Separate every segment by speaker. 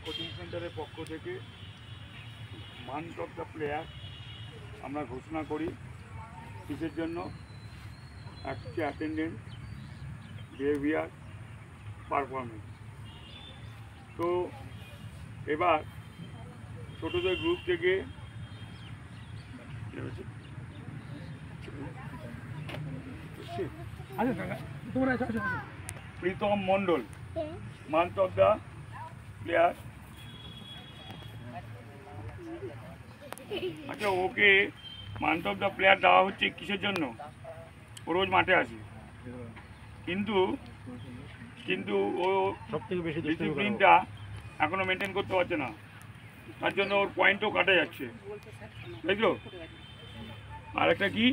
Speaker 1: Coaching সেন্টারের পক্ষ থেকে মান্থ অফ দ্য প্লেয়ার আমরা ঘোষণা করি। কিসের জন্য? হচ্ছে অ্যাটেন্ডেন্স, বিহেভিয়ার, পারফরমেন্স। তো এবার ছোটদের গ্রুপ থেকে প্রীতম মণ্ডল, মান্থ অফ দ্য প্লেয়ার। আচ্ছা, ওকে মান্থ অফ দ্য প্লেয়ার দেওয়া হচ্ছে কিসের জন্য? ও রোজ মাঠে আসে, কিন্তু ও সবথেকে বেশি ডিসিপ্লিনটা এখনো মেনটেন করতে পারছে না, তার জন্য ওর পয়েন্টও কাটা যাচ্ছে, বুঝলো? আর একটা কি,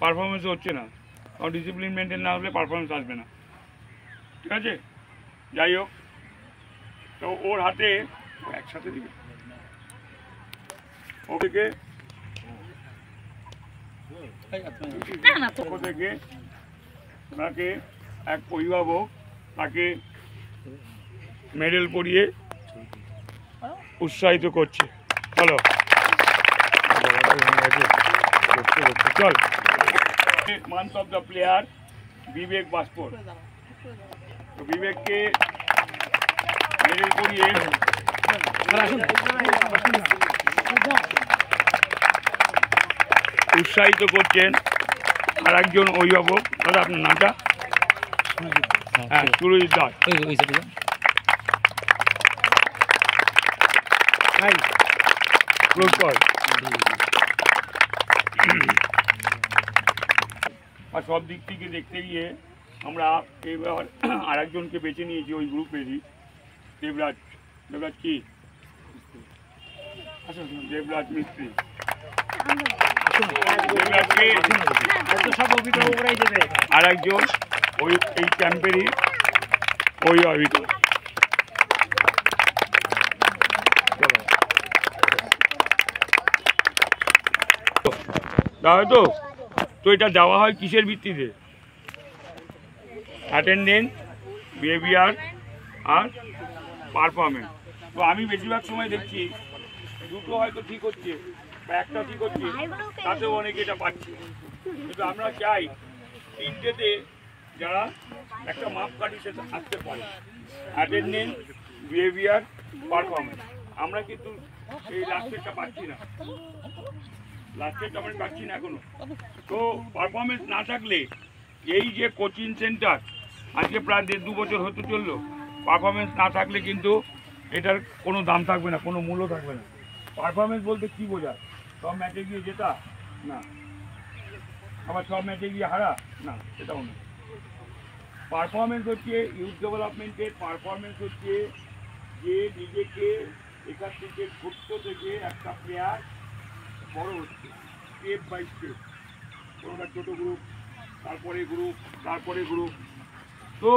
Speaker 1: পারফরমেন্সও হচ্ছে না, কারণ ডিসিপ্লিন মেনটেন না হলে পারফরমেন্স আসবে না। ঠিক আছে, যাই হোক, তো ওর হাতে একসাথে দিবে ওকে থেকে ওনাকে এক অভিভাবক তাকে মেডেল পরিয়ে উৎসাহিত করছে। চলো চল। মান্থ অফ দ্য প্লেয়ার বিবেক বাস্পর, তো বিবেককে মেডেল পরিয়ে উৎসাহিত করছেন আর একজন অভিভাবক। দাদা, আপনার নামটা? হ্যাঁ, সুরজিৎ দাস। আর সব দিক থেকে দেখতে গিয়ে আমরা এবার আর একজনকে বেছে নিয়েছি ওই গ্রুপেরই, দেবরাজ। দেবরাজ কি? দেবরাজ মিস্ত্রি। আর একজন ওই এই ক্যাম্পেরই ওই অভিজ্ঞ। তাহলে তো এটা দেওয়া হয় কিসের ভিত্তিতে? অ্যাটেন্ডেন্স, বিহেভিয়ার আর পারফরমেন্স। তো আমি বেশিরভাগ সময় দেখছি দুটো হয়তো ঠিক হচ্ছে বা একটা ঠিক হচ্ছে, তাতেও অনেকে এটা পাচ্ছে। কিন্তু আমরা চাই তিনটেতে যারা একটা মাপকাঠি সেটা আসতে পারে, অ্যাটেন্ডেন্স, বিহেভিয়ার, পারফরমেন্স। আমরা কিন্তু এই লাস্টেরটা পাচ্ছি না, লাস্টেরটা আমরা পাচ্ছি না এখনো। তো পারফরমেন্স না থাকলে এই যে কোচিং সেন্টার আজকে প্রায় 1.5-2 বছর হতে চললো, পারফরমেন্স না থাকলে কিন্তু এটার কোনো দাম থাকবে না, কোনো মূল্য থাকবে না। পারফরমেন্স বলতে কী বোঝায়? সব ম্যাচে গিয়ে জেতা না, আবার সব ম্যাচে গিয়ে হারা না, সেটাও না। পারফরমেন্স হচ্ছে ইউথ ডেভেলপমেন্টের পারফরমেন্স হচ্ছে যে নিজেকে এখান থেকে ছোট্ট থেকে একটা প্লেয়ার বড় হচ্ছে, স্টেপ বাই স্টেপ। কোনোটা ছোটো গ্রুপ, তারপরে গ্রুপ, তারপরে গ্রুপ। তো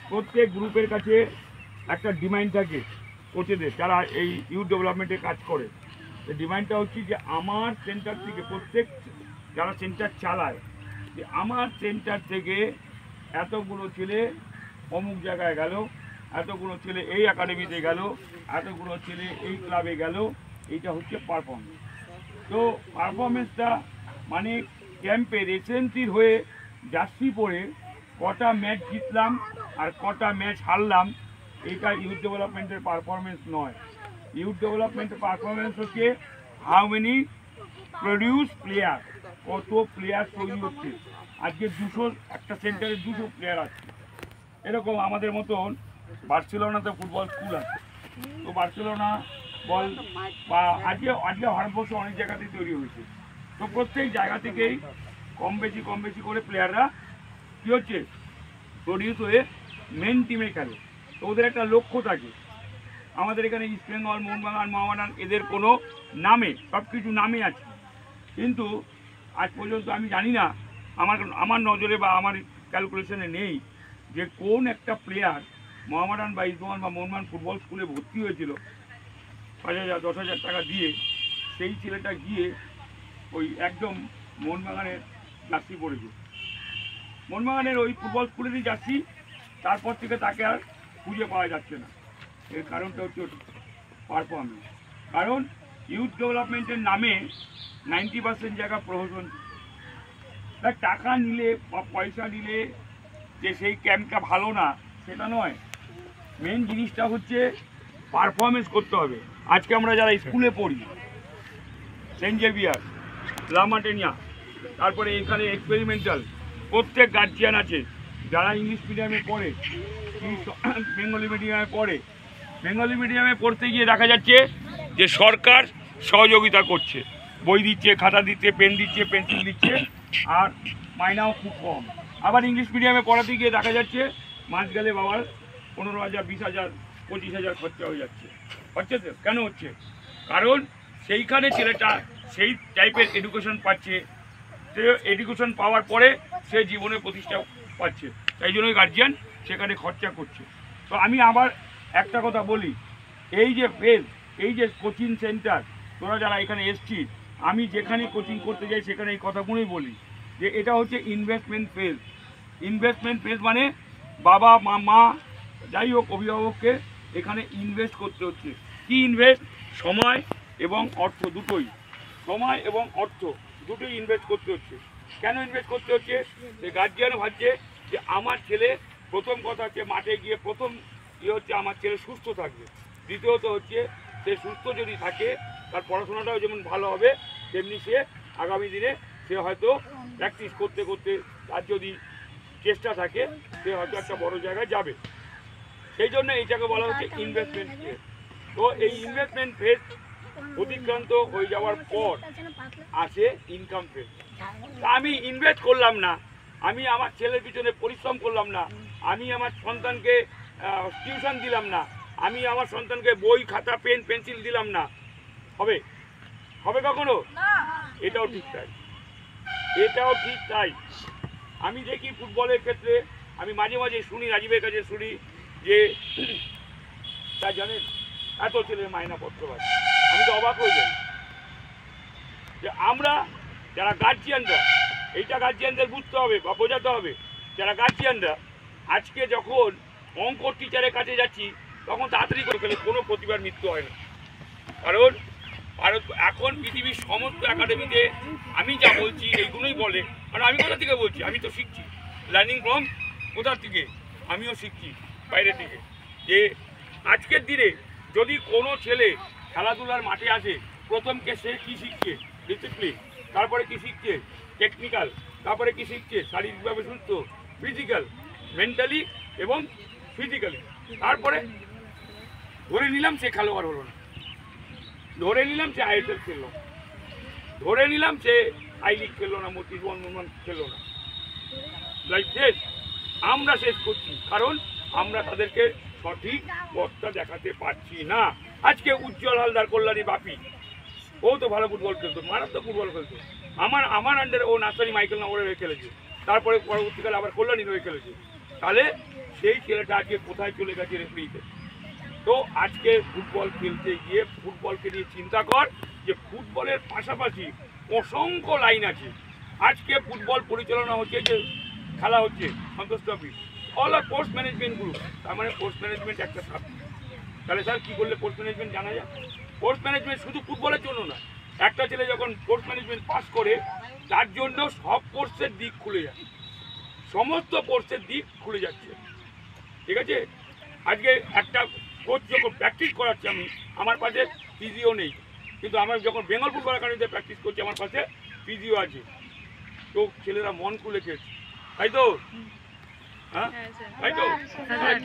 Speaker 1: প্রত্যেক গ্রুপের কাছে একটা ডিমান্ড থাকে কোচেদের, যারা এই ইউথ ডেভেলপমেন্টে কাজ করে। এই ডিমান্ডটা হচ্ছে যে আমার সেন্টার থেকে, প্রত্যেক যারা সেন্টার চালায়, যে আমার সেন্টার থেকে এতগুলো ছেলে অমুক জায়গায় গেল, এতগুলো ছেলে এই একাডেমিতে গেল, এতগুলো ছেলে এই ক্লাবে গেল। এইটা হচ্ছে পারফরমেন্স। তো পারফরমেন্সটা মানে ক্যাম্পে রেসেন্সির হয়ে জার্সি পরে কটা ম্যাচ জিতলাম আর কটা ম্যাচ হারলাম, এইটা ইউথ ডেভেলপমেন্টের পারফরমেন্স নয়। ইউথ ডেভেলপমেন্টের পারফরমেন্স হচ্ছে হাউ মেনি প্রডিউস প্লেয়ার, কত প্লেয়ার তৈরি হচ্ছে। আজকে 200, একটা সেন্টারে 200 প্লেয়ার আছে। এরকম আমাদের মতন বার্সেলোনাতে ফুটবল স্কুল আছে, তো বার্সেলোনা বল বা আজকে ভারতবর্ষ অনেক জায়গাতেই তৈরি হয়েছে। তো প্রত্যেক জায়গা থেকেই কম বেশি করে প্লেয়াররা কী হচ্ছে, প্রডিউস হয়ে মেন টিমে খেলে। তো ওদের একটা লক্ষ্য থাকে। আমাদের এখানে ইস্ট বেঙ্গল, মোহনবাগান, মোহামেডান, এদের কোনো নামে, সব কিছু নামে আছে, কিন্তু আজ পর্যন্ত আমি জানি না, আমার নজরে বা আমার ক্যালকুলেশনে নেই যে কোন একটা প্লেয়ার মোহামেডান বা ইস্টবেঙ্গল বা মোহনবাগান ফুটবল স্কুলে ভর্তি হয়েছিল 5,000 10,000 টাকা দিয়ে, সেই ছেলেটা গিয়ে ওই একদম মোহনবাগানের জার্সি পড়েছে, মোহনবাগানের ওই ফুটবল স্কুলেরই জার্সি, তারপর থেকে তাকে আর খুঁজে পাওয়া যাচ্ছে না। এর কারণটা হচ্ছে পারফরমেন্স। কারণ ইউথ ডেভেলপমেন্টের নামে 90% জায়গা প্রহসন। টাকা নিলে বা পয়সা নিলে যে সেই ক্যাম্পটা ভালো না সেটা নয়, মেন জিনিসটা হচ্ছে পারফরমেন্স করতে হবে। আজকে আমরা যারা স্কুলে পড়ি, সেন্ট জেভিয়ার, লামাটেনিয়া, তারপরে এখানে এক্সপেরিমেন্টাল, প্রত্যেক গার্জিয়ান আছে যারা ইংলিশ মিডিয়ামে পড়ে, বেঙ্গলি মিডিয়ামে পড়ে। বেঙ্গলি মিডিয়ামে পড়তে গিয়ে দেখা যাচ্ছে যে সরকার সহযোগিতা করছে, বই দিচ্ছে, খাতা দিচ্ছে, পেন দিচ্ছে, পেন্সিল দিচ্ছে, আর মাইনাও খুব কম। আবার ইংলিশ মিডিয়ামে পড়াতে গিয়ে দেখা যাচ্ছে মাস গেলে বাবার 15,000, 20,000, 25,000 খরচা হয়ে যাচ্ছে। হচ্ছে তো কেন হচ্ছে? কারণ সেইখানে ছেলেটা সেই টাইপের এডুকেশন পাচ্ছে, সে এডুকেশন পাওয়ার পরে সে জীবনে প্রতিষ্ঠা পাচ্ছে, তাই জন্যই গার্জিয়ান সেখানে খরচা করছে। তো আমি আবার একটা কথা বলি, এই যে ফেজ, এই যে কোচিং সেন্টার, তোরা যারা এখানে এসছিস, আমি যেখানে কোচিং করতে যাই সেখানে এই কথাগুলোই বলি যে এটা হচ্ছে ইনভেস্টমেন্ট ফেজ। ইনভেস্টমেন্ট ফেজ মানে বাবা মা যাই হোক অভিভাবককে এখানে ইনভেস্ট করতে হচ্ছে। কি ইনভেস্ট? সময় এবং অর্থ দুটোই। সময় এবং অর্থ দুটোই ইনভেস্ট করতে হচ্ছে। কেন ইনভেস্ট করতে হচ্ছে? যে গার্জিয়ান ভাবছে যে আমার ছেলে, প্রথম কথা হচ্ছে মাঠে গিয়ে প্রথম হচ্ছে আমার ছেলে সুস্থ থাকবে, দ্বিতীয়ত হচ্ছে সে সুস্থ যদি থাকে তার পড়াশোনাটাও যেমন ভালো হবে, তেমনি সে আগামী দিনে সে হয়তো প্র্যাকটিস করতে করতে তার যদি চেষ্টা থাকে সে হয়তো একটা বড় জায়গায় যাবে। সেই জন্য এইটাকে বলা হচ্ছে ইনভেস্টমেন্ট ফেজ। তো এই ইনভেস্টমেন্ট ফেজ অতিক্রান্ত হয়ে যাওয়ার পর আসে ইনকাম ফেজ। আমি ইনভেস্ট করলাম না, আমি আমার ছেলের পিছনে পরিশ্রম করলাম না, আমি আমার সন্তানকে টিউশন দিলাম না, আমি আমার সন্তানকে বই খাতা পেন পেন্সিল দিলাম না, হবে? হবে কখনো? এটাও ঠিক তাই, এটাও ঠিক তাই। আমি দেখি ফুটবলের ক্ষেত্রে, আমি মাঝে মাঝে শুনি, রাজীবের কাছে শুনি যে তা জানেন এত ছেলের মাইনাপত্র হয়। আমি তো অবাক হয়ে যাই যে আমরা যারা গার্জিয়ানরা, এইটা গার্জিয়ানদের বুঝতে হবে বা বোঝাতে হবে। যারা গার্জিয়ানরা আজকে যখন অঙ্ক টিচারের কাছে যাচ্ছি তখন তাড়াতাড়ি করে ফেলে, কোনো প্রতিভার মৃত্যু হয় না। কারণ ভারত এখন পৃথিবীর সমস্ত একাডেমিতে আমি যা বলছি এইগুলোই বলে। কারণ আমি কোথা থেকে বলছি? আমি তো শিখছি, লার্নিং ফ্রম কোথার থেকে, আমিও শিখছি বাইরে থেকে। যে আজকের দিনে যদি কোনো ছেলে খেলাধুলার মাঠে আসে, প্রথমকে সে কী শিখছে? ডিসিপ্লিন। তারপরে কী শিখছে? টেকনিক্যাল। তারপরে কী শিখছে? শারীরিকভাবে সুস্থ, ফিজিক্যাল, মেন্টালি এবং ফিজিক্যালি। তারপরে ধরে নিলাম সে খেলোয়াড় হলো না, ধরে নিলাম সে আইএসএল খেললো, ধরে নিলাম সে আই লিগ খেললো না, মতিগঞ্জ খেললো না, লাইক শেষ। আমরা শেষ করছি কারণ আমরা তাদেরকে সঠিক পথটা দেখাতে পারছি না। আজকে উজ্জ্বল হালদার, কল্যাণী বাপি, ও তো ভালো ফুটবল খেলতো, মারাত্মক ফুটবল খেলতো, আমার আন্ডারে ও নার্সারি মাইকেল নগরে হয়ে খেলেছে, তারপরে পরবর্তীকালে আবার কল্যাণীর হয়ে খেলেছে। তাহলে সেই ছেলেটা আজকে কোথায় চলে গেছে? রেফারিতে। তো আজকে ফুটবল খেলতে গিয়ে ফুটবলকে নিয়ে চিন্তা কর যে ফুটবলের পাশাপাশি অসংখ্য লাইন আছে। আজকে ফুটবল পরিচালনা হচ্ছে, যে খেলা হচ্ছে সন্তোষ ট্রফি, অল আর স্পোর্টস ম্যানেজমেন্ট গ্রুপ, তার মানে স্পোর্টস ম্যানেজমেন্ট একটা সাবজেক্ট। তাহলে স্যার কী করলে স্পোর্টস ম্যানেজমেন্ট জানা যায়? স্পোর্টস ম্যানেজমেন্ট শুধু ফুটবলের জন্য না, একটা ছেলে যখন স্পোর্টস ম্যানেজমেন্ট পাস করে তার জন্য সব কোর্সের দিক খুলে যায়, সমস্ত কোর্সের দিক খুলে যাচ্ছে। ঠিক আছে? আজকে একটা কোচ যখন প্র্যাকটিস করাচ্ছি আমি, আমার পাশে ফিজিও নেই, কিন্তু আমার যখন বেঙ্গল ফুটবল একাডেমিতে প্র্যাকটিস করছি আমার পাশে ফিজিও আছে। তো ছেলেরা মন খুলে খেলছে, তাই তো? হ্যাঁ, তাই তো?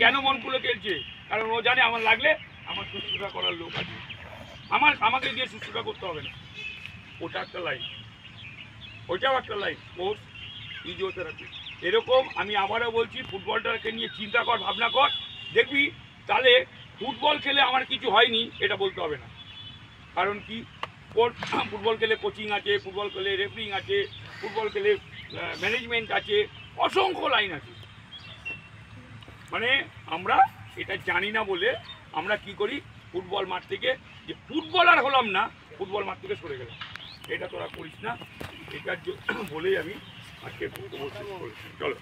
Speaker 1: কেন মন খুলে খেলছে? কারণ ও জানে আমার লাগলে আমার শুশ্রূষা করার লোক আছে, আমাকে গিয়ে শুশ্রূষা করতে হবে না। ওটা একটা লাইন, ওইটাও একটা লাইন, কোর্স ফিজিওথেরাপি। এরকম আমি আবারও বলছি, ফুটবলটাকে নিয়ে চিন্তা কর, ভাবনা কর, দেখবি তাহলে ফুটবল খেলে আমার কিছু হয়নি এটা বলতে হবে না। কারণ কি, ফুটবল খেলে কোচিং আছে, ফুটবল খেলে রেফারিং আছে, ফুটবল খেলে ম্যানেজমেন্ট আছে, অসংখ্য লাইন আছে। মানে আমরা এটা জানি না বলে আমরা কি করি, ফুটবল মাঠ থেকে যে ফুটবলার হলাম না, ফুটবল মাঠ থেকে সরে গেলাম। এটা তোরা করিস না, এটা বলেই আমি আজকে বক্তব্য শেষ করেছি। চলো।